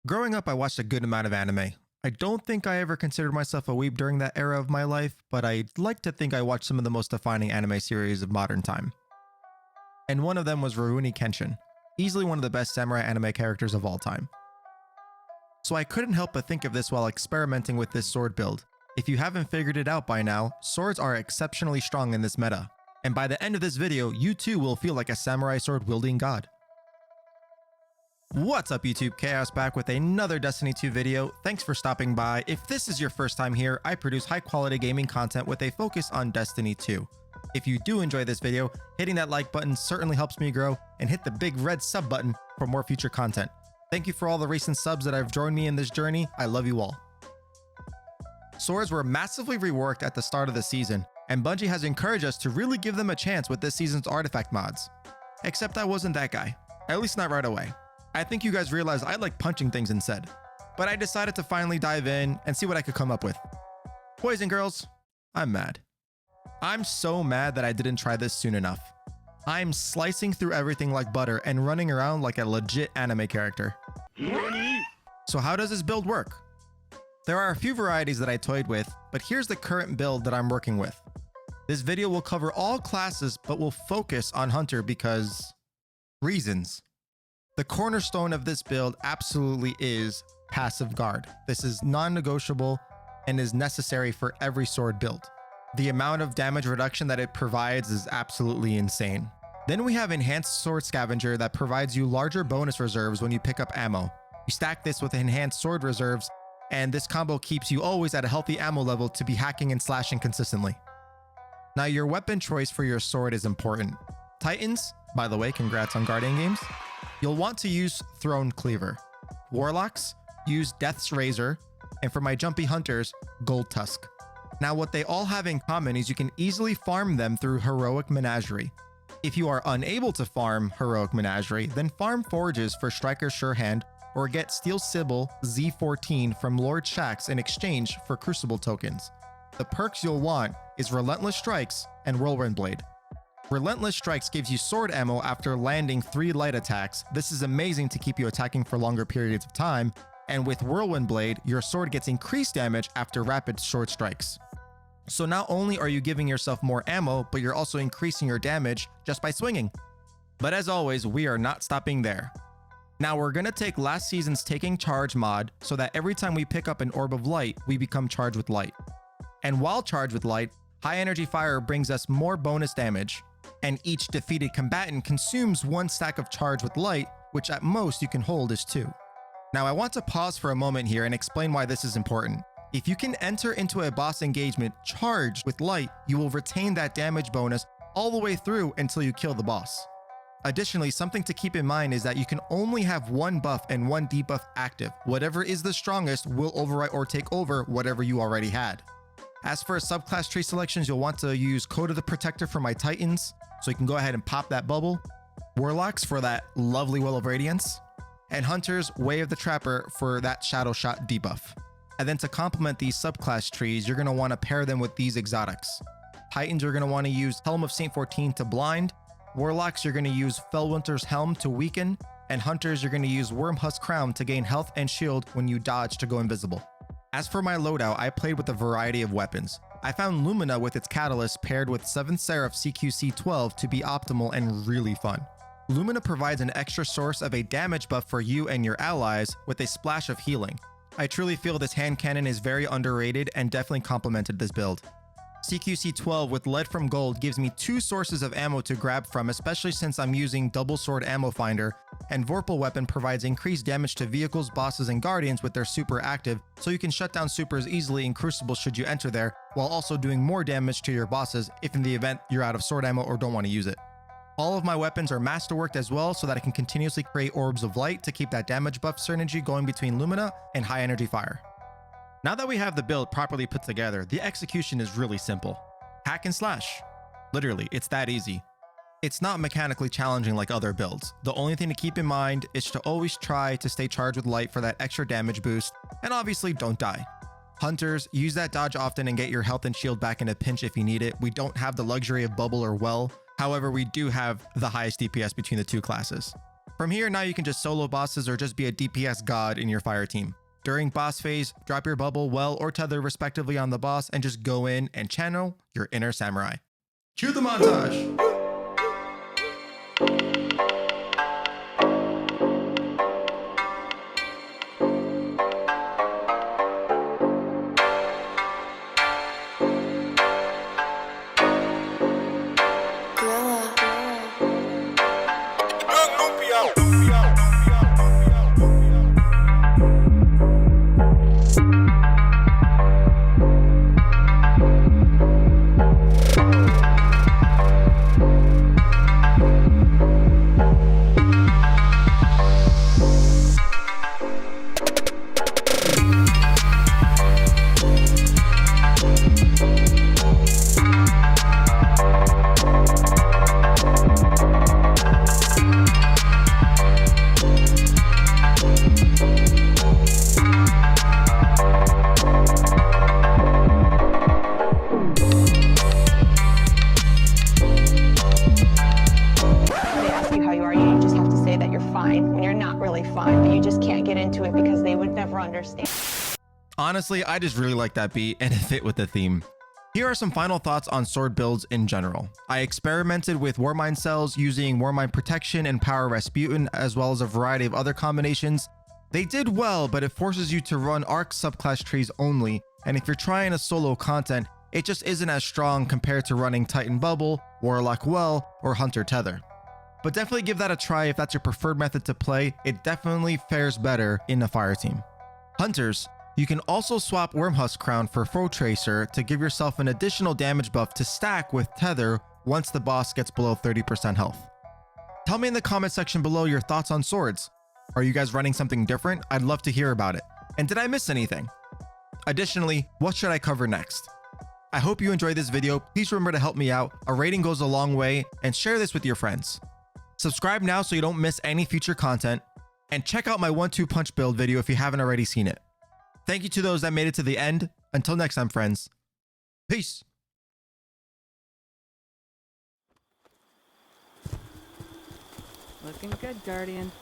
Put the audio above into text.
Growing up, I watched a good amount of anime. I don't think I ever considered myself a weeb during that era of my life, but I'd like to think I watched some of the most defining anime series of modern time. And one of them was Rurouni Kenshin, easily one of the best samurai anime characters of all time. So I couldn't help but think of this while experimenting with this sword build. If you haven't figured it out by now, swords are exceptionally strong in this meta, and by the end of this video, you too will feel like a samurai sword wielding god. What's up YouTube, Kaos back with another Destiny 2 video. Thanks for stopping by. If this is your first time here, I produce high quality gaming content with a focus on Destiny 2. If you do enjoy this video, hitting that like button certainly helps me grow, and hit the big red sub button for more future content. Thank you for all the recent subs that have joined me in this journey. I love you all. Swords were massively reworked at the start of the season, and Bungie has encouraged us to really give them a chance with this season's artifact mods. Except I wasn't that guy, at least not right away. I think you guys realized I like punching things instead, but I decided to finally dive in and see what I could come up with. Boys and girls, I'm mad. I'm so mad that I didn't try this soon enough. I'm slicing through everything like butter and running around like a legit anime character. So how does this build work? There are a few varieties that I toyed with, but here's the current build that I'm working with. This video will cover all classes, but will focus on Hunter because reasons. The cornerstone of this build absolutely is passive guard. This is non-negotiable and is necessary for every sword build. The amount of damage reduction that it provides is absolutely insane. Then we have Enhanced Sword Scavenger that provides you larger bonus reserves when you pick up ammo. You stack this with Enhanced Sword Reserves, and this combo keeps you always at a healthy ammo level to be hacking and slashing consistently. Now your weapon choice for your sword is important. Titans, by the way, congrats on Guardian Games. You'll want to use Throne-Cleaver. Warlocks, use Death's Razor, and for my jumpy hunters, Goldtusk. Now what they all have in common is you can easily farm them through Heroic Menagerie. If you are unable to farm Heroic Menagerie, then farm Forges for Stryker Surehand, or get Steel Sybil Z14 from Lord Shaxx in exchange for Crucible tokens. The perks you'll want is Relentless Strikes and Whirlwind Blade. Relentless Strikes gives you sword ammo after landing 3 light attacks. This is amazing to keep you attacking for longer periods of time, and with Whirlwind Blade, your sword gets increased damage after rapid short strikes. So not only are you giving yourself more ammo, but you're also increasing your damage just by swinging. But as always, we are not stopping there. Now we're gonna take last season's Taking Charge mod so that every time we pick up an Orb of Light, we become charged with light. And while charged with light, High Energy Fire brings us more bonus damage, and each defeated combatant consumes 1 stack of charge with light, which at most you can hold is 2. Now I want to pause for a moment here and explain why this is important. If you can enter into a boss engagement charged with light, you will retain that damage bonus all the way through until you kill the boss. Additionally, something to keep in mind is that you can only have 1 buff and 1 debuff active. Whatever is the strongest will overwrite or take over whatever you already had. As for subclass tree selections, you'll want to use Code of the Protector for my Titans, so you can go ahead and pop that bubble. Warlocks for that lovely Will of Radiance. And Hunters, Way of the Trapper for that Shadow Shot debuff. And then to complement these subclass trees, you're going to want to pair them with these exotics. Titans, you're going to want to use Helm of Saint 14 to blind. Warlocks, you're going to use Fellwinter's Helm to weaken. And Hunters, you're going to use Wormhusk Crown to gain health and shield when you dodge to go invisible. As for my loadout, I played with a variety of weapons. I found Lumina with its Catalyst paired with 7th Seraph CQC-12 to be optimal and really fun. Lumina provides an extra source of a damage buff for you and your allies with a splash of healing. I truly feel this hand cannon is very underrated and definitely complemented this build. CQC-12 with Lead from Gold gives me 2 sources of ammo to grab from, especially since I'm using Double Sword Ammo Finder, and Vorpal Weapon provides increased damage to vehicles, bosses, and guardians with their super active, so you can shut down supers easily in Crucible should you enter there, while also doing more damage to your bosses if in the event you're out of sword ammo or don't want to use it. All of my weapons are masterworked as well so that I can continuously create Orbs of Light to keep that damage buff synergy going between Lumina and High Energy Fire. Now that we have the build properly put together, the execution is really simple. Hack and slash. Literally, it's that easy. It's not mechanically challenging like other builds. The only thing to keep in mind is to always try to stay charged with light for that extra damage boost, and obviously don't die. Hunters, use that dodge often and get your health and shield back in a pinch if you need it. We don't have the luxury of bubble or well. However, we do have the highest DPS between the 2 classes. From here, now you can just solo bosses or just be a DPS god in your fire team. During boss phase, drop your bubble, well, or tether respectively on the boss and just go in and channel your inner samurai. Cue the montage! Honestly, I just really like that beat and it fit with the theme. Here are some final thoughts on sword builds in general. I experimented with Warmind cells using Warmind Protection and Power Rasputin, as well as a variety of other combinations. They did well, but it forces you to run Arc subclass trees only, and if you're trying a solo content, it just isn't as strong compared to running Titan Bubble, Warlock Well, or Hunter Tether. But definitely give that a try if that's your preferred method to play. It definitely fares better in a fire team. Hunters, you can also swap Wormhusk Crown for Foe Tracer to give yourself an additional damage buff to stack with Tether once the boss gets below 30% health. Tell me in the comment section below your thoughts on swords. Are you guys running something different? I'd love to hear about it. And did I miss anything? Additionally, what should I cover next? I hope you enjoyed this video. Please remember to help me out. A rating goes a long way, and share this with your friends. Subscribe now so you don't miss any future content, and check out my 1-2 punch build video if you haven't already seen it. Thank you to those that made it to the end. Until next time, friends. Peace. Looking good, Guardian.